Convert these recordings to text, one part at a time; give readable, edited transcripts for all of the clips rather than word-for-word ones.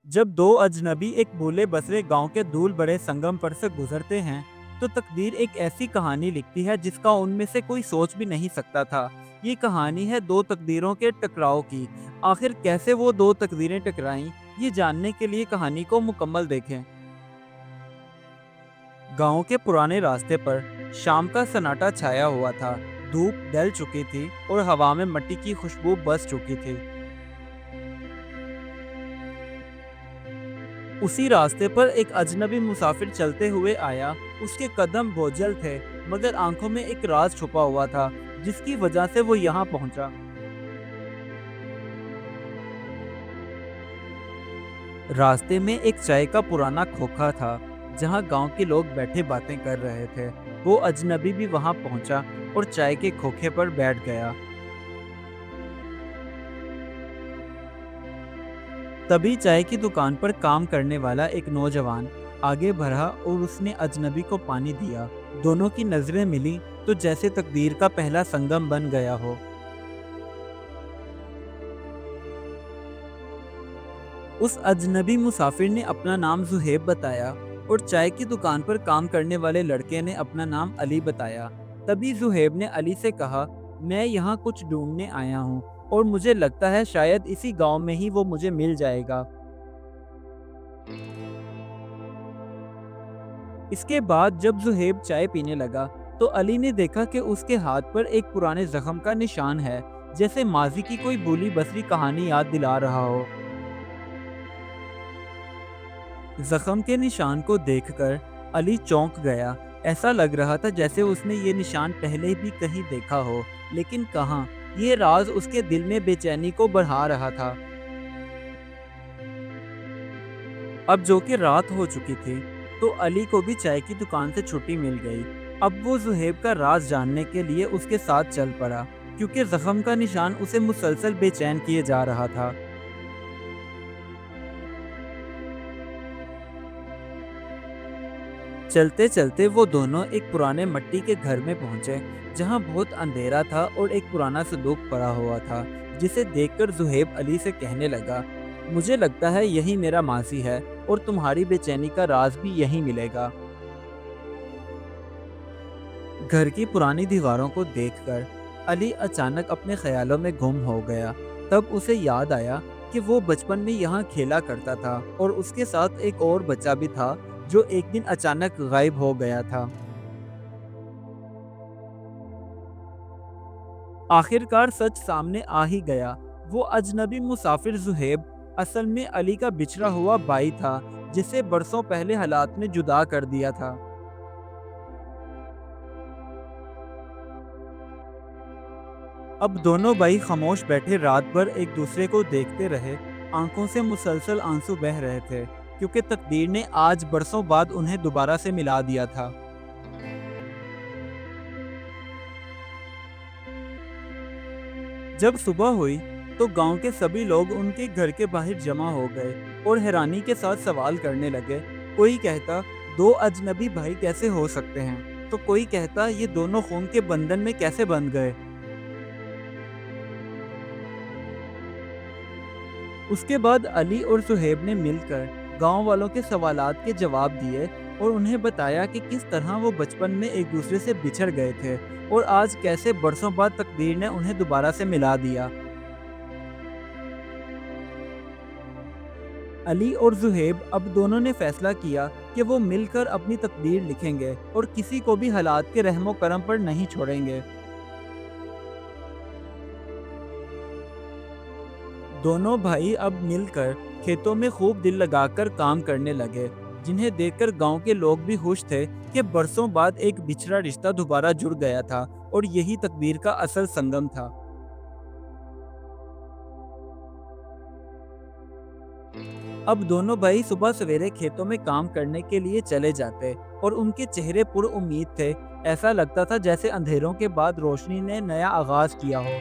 जब दो अजनबी एक भूले बसरे गांव के धूल भरे संगम पर से गुजरते हैं, तो तकदीर एक ऐसी कहानी लिखती है जिसका उनमें से कोई सोच भी नहीं सकता था। ये कहानी है दो तकदीरों के टकराव की। आखिर कैसे वो दो तकदीरें टकराईं, ये जानने के लिए कहानी को मुकम्मल देखें। गांव के पुराने रास्ते पर शाम का सन्नाटा छाया हुआ था। धूप ढल चुकी थी और हवा में मिट्टी की खुशबू बस चुकी थी। उसी रास्ते पर एक अजनबी मुसाफिर चलते हुए आया। उसके कदम बोझल थे, मगर आंखों में एक राज छुपा हुआ था, जिसकी वजह से वो यहाँ पहुंचा। रास्ते में एक चाय का पुराना खोखा था, जहाँ गांव के लोग बैठे बातें कर रहे थे। वो अजनबी भी वहां पहुंचा और चाय के खोखे पर बैठ गया। तभी चाय की दुकान पर काम करने वाला एक नौजवान आगे बढ़ा और उसने अजनबी को पानी दिया। दोनों की नजरें मिली तो जैसे तकदीर का पहला संगम बन गया हो। उस अजनबी मुसाफिर ने अपना नाम जुहेब बताया और चाय की दुकान पर काम करने वाले लड़के ने अपना नाम अली बताया। तभी जुहेब ने अली से कहा, मैं यहाँ कुछ ढूंढने आया हूँ और मुझे लगता है शायद इसी गांव में ही वो मुझे मिल जाएगा। इसके बाद जब जुहेब चाय पीने लगा, तो अली ने देखा कि उसके हाथ पर एक पुराने जख्म का निशान है, जैसे माजी की कोई भूली बसरी कहानी याद दिला रहा हो। जख्म के निशान को देखकर अली चौंक गया। ऐसा लग रहा था जैसे उसने ये निशान पहले भी कहीं देखा हो, लेकिन कहाँ। ये राज उसके दिल में बेचैनी को बढ़ा रहा था। अब जो कि रात हो चुकी थी, तो अली को भी चाय की दुकान से छुट्टी मिल गई। अब वो जुहेब का राज जानने के लिए उसके साथ चल पड़ा, क्योंकि जख्म का निशान उसे मुसलसल बेचैन किए जा रहा था। चलते चलते वो दोनों एक पुराने मिट्टी के घर में पहुंचे, जहां बहुत अंधेरा था और एक पुराना संदूक पड़ा हुआ था, जिसे देखकर जुहेब अली से कहने लगा, मुझे लगता है यही मेरा मासी है और तुम्हारी बेचैनी का राज भी यही मिलेगा। घर की पुरानी दीवारों को देखकर अली अचानक अपने ख्यालों में गुम हो गया। तब उसे याद आया कि वो बचपन में यहाँ खेला करता था और उसके साथ एक और बच्चा भी था, जो एक दिन अचानक गायब हो गया था। आखिरकार सच सामने आ ही गया। वो अजनबी मुसाफिर जुहेब असल में अली का बिछड़ा हुआ भाई था, जिसे बरसों पहले हालात ने जुदा कर दिया था। अब दोनों भाई खामोश बैठे रात भर एक दूसरे को देखते रहे। आंखों से मुसलसल आंसू बह रहे थे, क्योंकि तकदीर ने आज बरसों बाद उन्हें दोबारा से मिला दिया था। जब सुबह हुई, तो गांव के सभी लोग उनके घर के बाहर जमा हो गए और हैरानी के साथ सवाल करने लगे। कोई कहता, दो अजनबी भाई कैसे हो सकते हैं, तो कोई कहता, ये दोनों खून के बंधन में कैसे बंध गए। उसके बाद अली और सुहेब ने मिलकर गांव वालों के सवालात के जवाब दिए और उन्हें बताया कि किस तरह वो बचपन में एक दूसरे से बिछड़ गए थे और आज कैसे बरसों बाद तकदीर ने उन्हें दोबारा से मिला दिया। अली और जुहेब अब दोनों ने फैसला किया कि वो मिलकर अपनी तकदीर लिखेंगे और किसी को भी हालात के रहमो करम पर नहीं छोड़ेंगे। दोनों भाई अब मिलकर खेतों में खूब दिल लगाकर काम करने लगे, जिन्हें देखकर गांव के लोग भी खुश थे कि बरसों बाद एक बिछड़ा रिश्ता दोबारा जुड़ गया था और यही तकदीर का असल संगम था। अब दोनों भाई सुबह सवेरे खेतों में काम करने के लिए चले जाते और उनके चेहरे पुर उम्मीद थे। ऐसा लगता था जैसे अंधेरों के बाद रोशनी ने नया आगाज किया हो।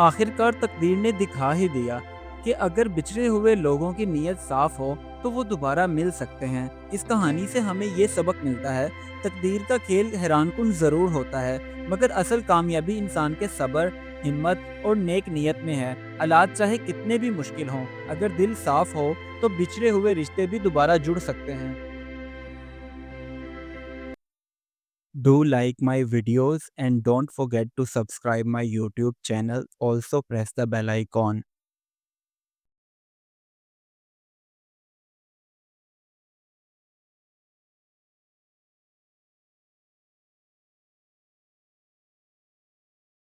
आखिरकार तकदीर ने दिखा ही दिया कि अगर बिछड़े हुए लोगों की नीयत साफ हो, तो वो दोबारा मिल सकते हैं। इस कहानी से हमें ये सबक मिलता है, तकदीर का खेल हैरानकुन ज़रूर होता है, मगर असल कामयाबी इंसान के सब्र, हिम्मत और नेक नियत में है। हालात चाहे कितने भी मुश्किल हों, अगर दिल साफ हो तो बिछड़े हुए रिश्ते भी दोबारा जुड़ सकते हैं। Do like my videos and don't forget to subscribe my YouTube channel. Also press the bell icon.